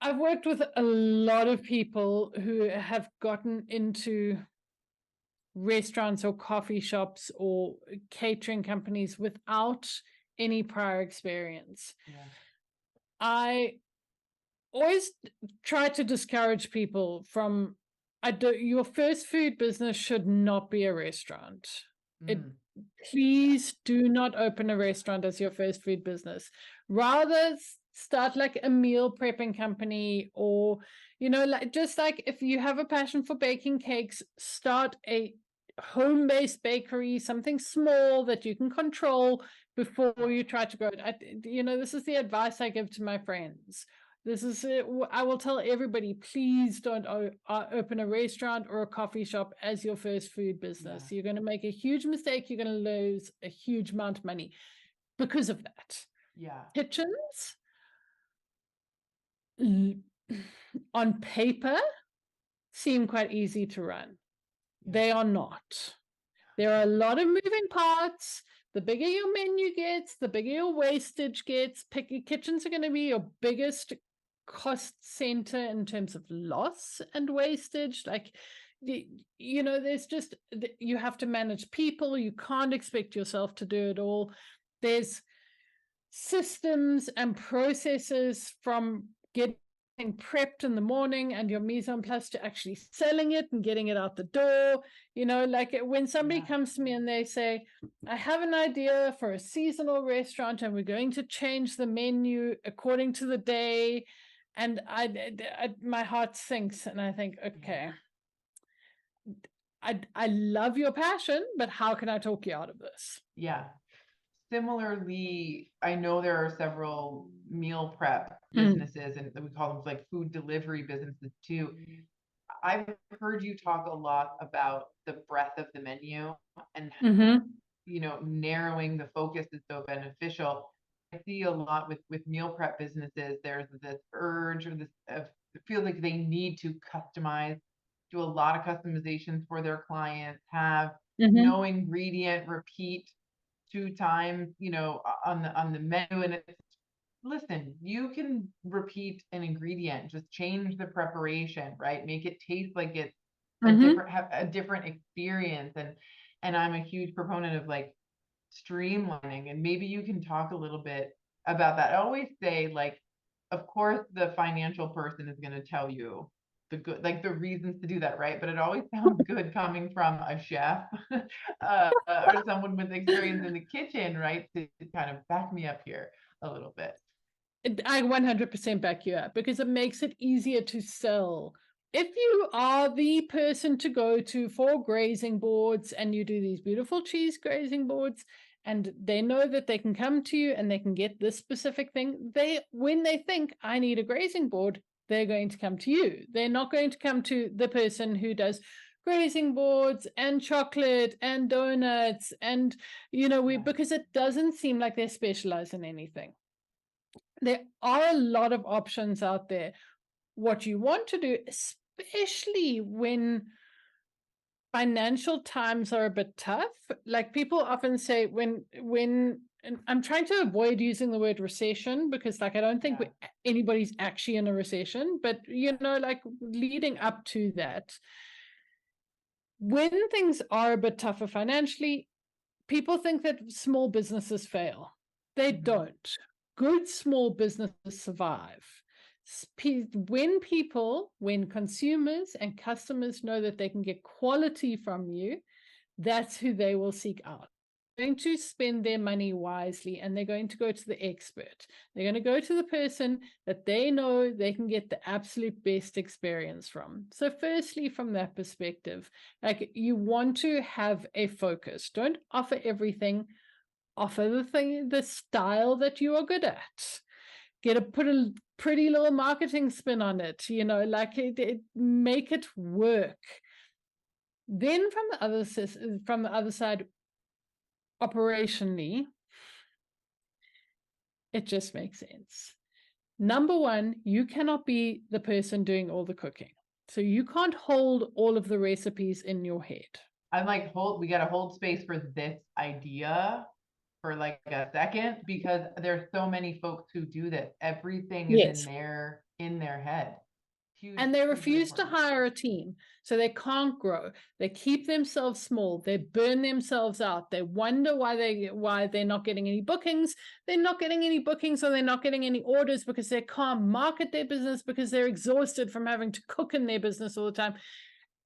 I've worked with a lot of people who have gotten into restaurants or coffee shops or catering companies without any prior experience. Yeah. I always try to discourage people from your first food business should not be a restaurant. It Mm, yeah. Please do not open a restaurant as your first food business. Rather start like a meal prepping company, or like, just like if you have a passion for baking cakes, start a home-based bakery, something small that you can control before Yeah. you try to grow it. This is the advice I give to my friends. This is it. I will tell everybody, please don't open a restaurant or a coffee shop as your first food Yeah. business. You're going to make a huge mistake. You're going to lose a huge amount of money because of that. Yeah. Kitchens, on paper, seem quite easy to run. Yeah. They are not. There are a lot of moving parts. The bigger your menu gets, the bigger your wastage gets. Picky kitchens are going to be your biggest cost center in terms of loss and wastage. Like, there's just, you have to manage people. You can't expect yourself to do it all. There's systems and processes from getting prepped in the morning and your mise en place to actually selling it and getting it out the door. Like when somebody Yeah. comes to me and they say, I have an idea for a seasonal restaurant and we're going to change the menu according to the day. And my heart sinks and I think, Yeah. okay, I love your passion, but how can I talk you out of this? Yeah. Similarly, I know there are several meal prep Mm. businesses, and we call them like food delivery businesses too. I've heard you talk a lot about the breadth of the menu and Mm-hmm. narrowing the focus is so beneficial. I see a lot with meal prep businesses. There's this urge or this feel like they need to customize, do a lot of customizations for their clients, have Mm-hmm. no ingredient repeat two times, on the menu. And it's, listen, you can repeat an ingredient, just change the preparation, right? Make it taste like it's Mm-hmm. have a different experience. And I'm a huge proponent of like streamlining. And maybe you can talk a little bit about that. I always say, like, of course the financial person is going to tell you the good, like the reasons to do that, right? But it always sounds good coming from a chef or someone with experience in the kitchen, right? To kind of back me up here a little bit. I 100% back you up because it makes it easier to sell. If you are the person to go to for grazing boards and you do these beautiful cheese grazing boards, and they know that they can come to you and they can get this specific thing, when they think I need a grazing board, they're going to come to you. They're not going to come to the person who does grazing boards and chocolate and donuts and we Yeah. because it doesn't seem like they specialize in anything. There are a lot of options out there. What you want to do, especially when financial times are a bit tough, like people often say and I'm trying to avoid using the word recession because like I don't think Yeah. anybody's actually in a recession, but like leading up to that, when things are a bit tougher financially, people think that small businesses fail. They Hmm. don't. Good small businesses survive. When consumers and customers know that they can get quality from you, that's who they will seek out. They're going to spend their money wisely and they're going to go to the expert. They're going to go to the person that they know they can get the absolute best experience from. So, firstly, from that perspective, like you want to have a focus. Don't offer everything, offer the style that you are good at. Put a pretty little marketing spin on it, like make it work. Then from the other side, operationally, it just makes sense. Number one, you cannot be the person doing all the cooking. So you can't hold all of the recipes in your head. I'm like, we got to hold space for this idea for like a second because there's so many folks who do this. Everything is in Yes. there. in their head. Huge, And they hugely refuse to important. hire a team. So they can't grow. They keep themselves small. They burn themselves out. They wonder why they're not getting any bookings. They're not getting any bookings, or they're not getting any orders because they can't market their business because they're exhausted from having to cook in their business all the time.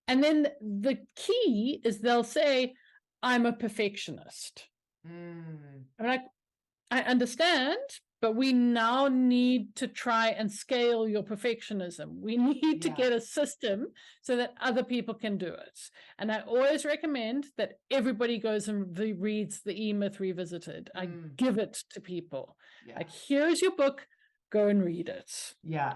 And then the key is they'll say, I'm a perfectionist. I'm like, I understand, but we now need to try and scale your perfectionism. We need to get a system so that other people can do it. And I always recommend that everybody goes and reads the E-Myth Revisited. I give it to people. Like, here's your book, go and read it. Yeah.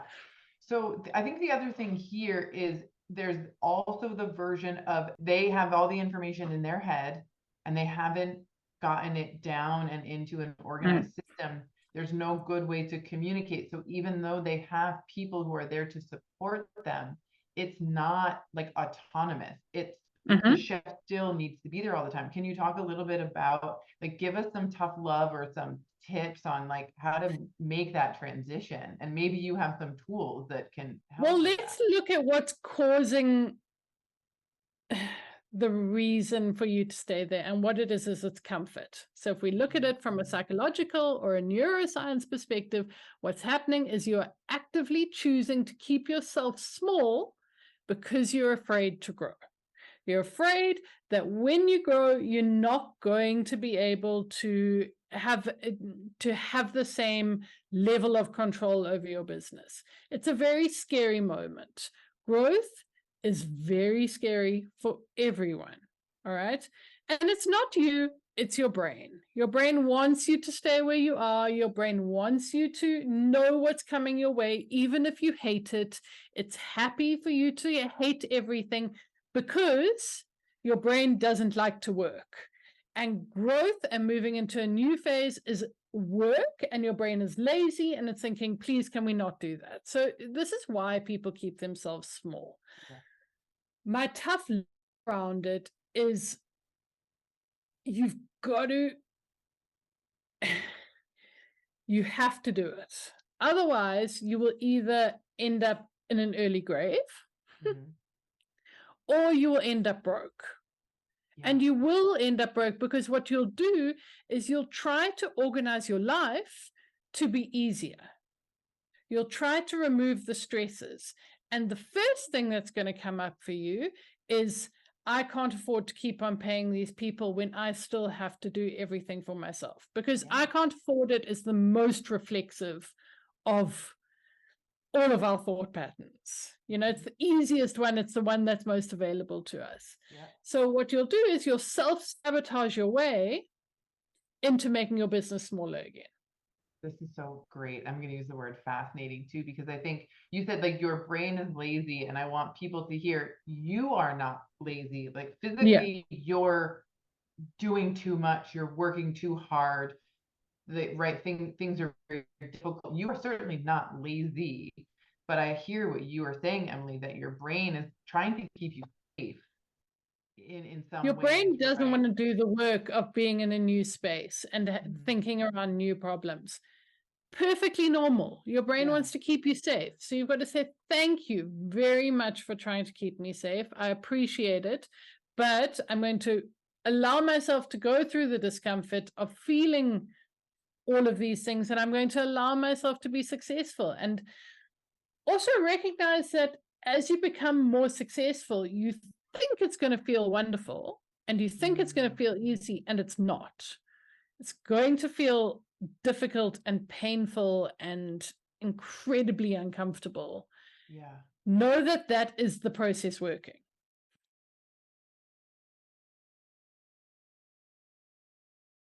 So I think the other thing here is there's also the version of they have all the information in their head and they haven't gotten it down and into an organized system. There's no good way to communicate. So even though they have people who are there to support them, it's not like autonomous. It's the chef still needs to be there all the time. Can you talk a little bit about, like, give us some tough love or some tips on like how to make that transition? And maybe you have some tools that can help. Well, let's look at what's causing the reason for you to stay there, and what it is it's comfort. So if we look at it from a psychological or a neuroscience perspective, what's happening is you're actively choosing to keep yourself small because you're afraid to grow. You're afraid that when you grow, you're not going to be able to have the same level of control over your business. It's a very scary moment. Growth is very scary for everyone. All right. And it's not you, it's your brain. Your brain wants you to stay where you are. Your brain wants you to know what's coming your way, even if you hate it. It's happy for you to hate everything because your brain doesn't like to work. And growth and moving into a new phase is work, and your brain is lazy and it's thinking, please, can we not do that? So this is why people keep themselves small. My tough around it is you have to do it. Otherwise, you will either end up in an early grave or you will end up broke. And you will end up broke because what you'll do is you'll try to organize your life to be easier. You'll try to remove the stresses. And the first thing that's going to come up for you is, I can't afford to keep on paying these people when I still have to do everything for myself. Because I can't afford it is the most reflexive of all of our thought patterns. You know, it's the easiest one. It's the one that's most available to us. So what you'll do is you'll self-sabotage your way into making your business smaller again. This is so great. I'm going to use the word fascinating too, because I think you said like your brain is lazy, and I want people to hear you are not lazy. Like physically, you're doing too much. You're working too hard. The right thing, things are very difficult. You are certainly not lazy, but I hear what you are saying, Emily, that your brain is trying to keep you safe in some way. Your brain doesn't want to do the work of being in a new space and thinking around new problems. Perfectly normal. Your brain wants to keep you safe. So you've got to say, thank you very much for trying to keep me safe. I appreciate it, but I'm going to allow myself to go through the discomfort of feeling all of these things, and I'm going to allow myself to be successful. And also recognize that as you become more successful, you think it's going to feel wonderful and you think it's going to feel easy, and it's not. It's going to feel difficult and painful and incredibly uncomfortable. Know that that is the process working.